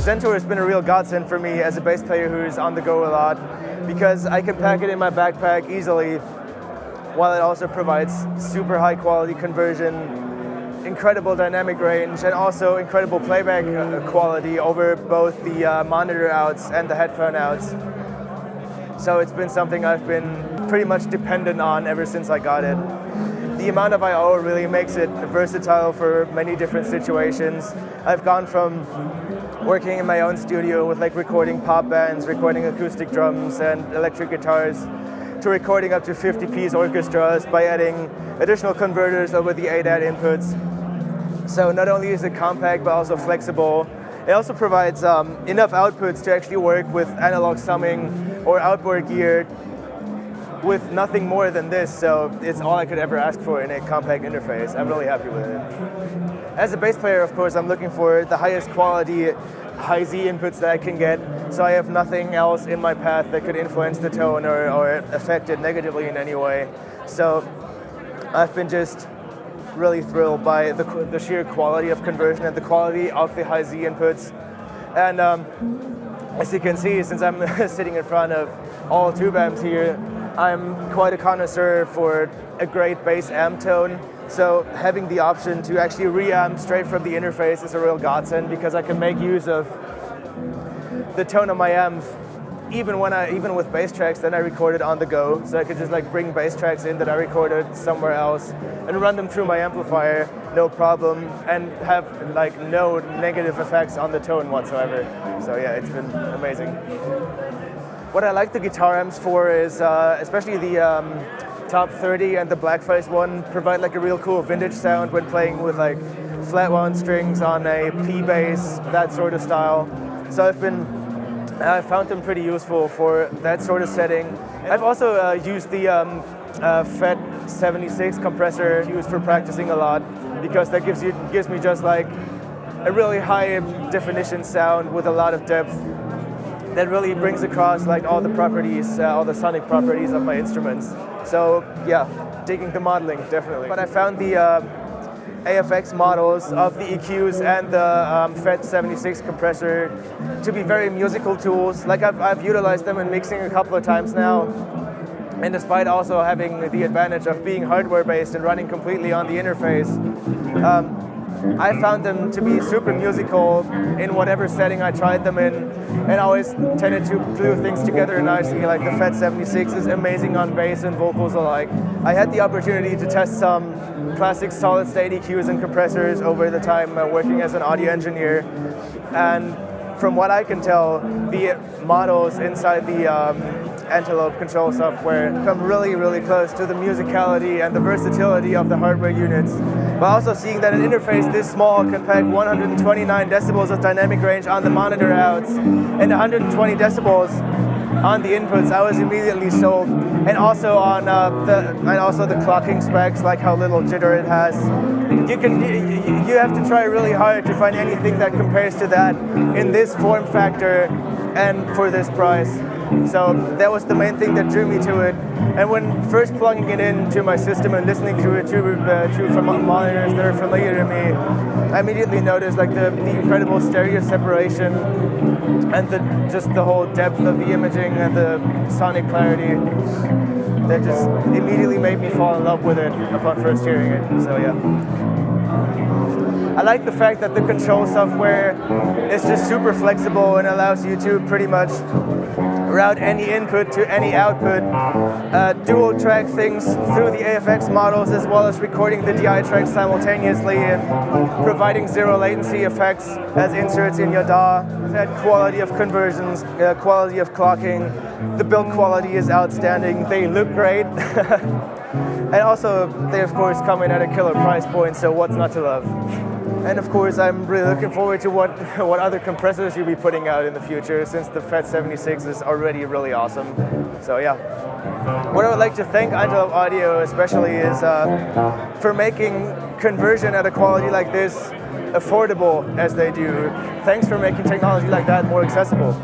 Zen Tour has been a real godsend for me as a bass player who's on the go a lot, because I can pack it in my backpack easily, while it also provides super high quality conversion, incredible dynamic range, and also incredible playback quality over both the monitor outs and the headphone outs. So it's been something I've been pretty much dependent on ever since I got it. The amount of I/O really makes it versatile for many different situations. I've gone from working in my own studio with like recording pop bands, recording acoustic drums and electric guitars, to recording up to 50-piece orchestras by adding additional converters over the ADAT inputs. So not only is it compact but also flexible. It also provides enough outputs to actually work with analog summing or outboard gear with nothing more than this, so it's all I could ever ask for in a compact interface. I'm really happy with it. As a bass player, of course, I'm looking for the highest quality high Z inputs that I can get, so I have nothing else in my path that could influence the tone or affect it negatively in any way. So I've been just really thrilled by the sheer quality of conversion and the quality of the high Z inputs. And as you can see, since I'm sitting in front of all tube amps here, I'm quite a connoisseur for a great bass amp tone. So having the option to actually reamp straight from the interface is a real godsend, because I can make use of the tone of my amp even with bass tracks that I recorded on the go. So I could just like bring bass tracks in that I recorded somewhere else and run them through my amplifier, no problem, and have like no negative effects on the tone whatsoever. So yeah, it's been amazing. What I like the guitar amps for is especially the Top 30 and the Blackface one provide like a real cool vintage sound when playing with like flat wound strings on a P bass, that sort of style. So I found them pretty useful for that sort of setting. I've also used the FET76 compressor used for practicing a lot, because that gives me just like a really high definition sound with a lot of depth that really brings across like all the properties, all the sonic properties of my instruments. So yeah, digging the modeling, definitely. But I found the AFX models of the EQs and the FET76 compressor to be very musical tools. Like I've utilized them in mixing a couple of times now. And despite also having the advantage of being hardware-based and running completely on the interface, I found them to be super musical in whatever setting I tried them in, and always tended to glue things together nicely. Like the FET76 is amazing on bass and vocals alike. I had the opportunity to test some classic solid-state EQs and compressors over the time working as an audio engineer, and from what I can tell, the models inside the Antelope control software come really, really close to the musicality and the versatility of the hardware units. But also seeing that an interface this small can pack 129 decibels of dynamic range on the monitor outs and 120 decibels on the inputs, I was immediately sold. And also on the clocking specs, like how little jitter it has. You have to try really hard to find anything that compares to that in this form factor and for this price. So that was the main thing that drew me to it. And when first plugging it into my system and listening to it through monitors that are familiar to me, I immediately noticed like the incredible stereo separation and just the whole depth of the imaging and the sonic clarity that just immediately made me fall in love with it upon first hearing it. So yeah. I like the fact that the control software is just super flexible and allows you to pretty much route any input to any output, dual track things through the AFX models, as well as recording the DI tracks simultaneously and providing zero latency effects as inserts in your DAW. That quality of conversions, quality of clocking, the build quality is outstanding. They look great. And also, they of course come in at a killer price point, so what's not to love? And of course, I'm really looking forward to what other compressors you'll be putting out in the future, since the FAT76 is already really awesome. So yeah. What I would like to thank Antelope Audio especially is for making conversion at a quality like this affordable as they do. Thanks for making technology like that more accessible.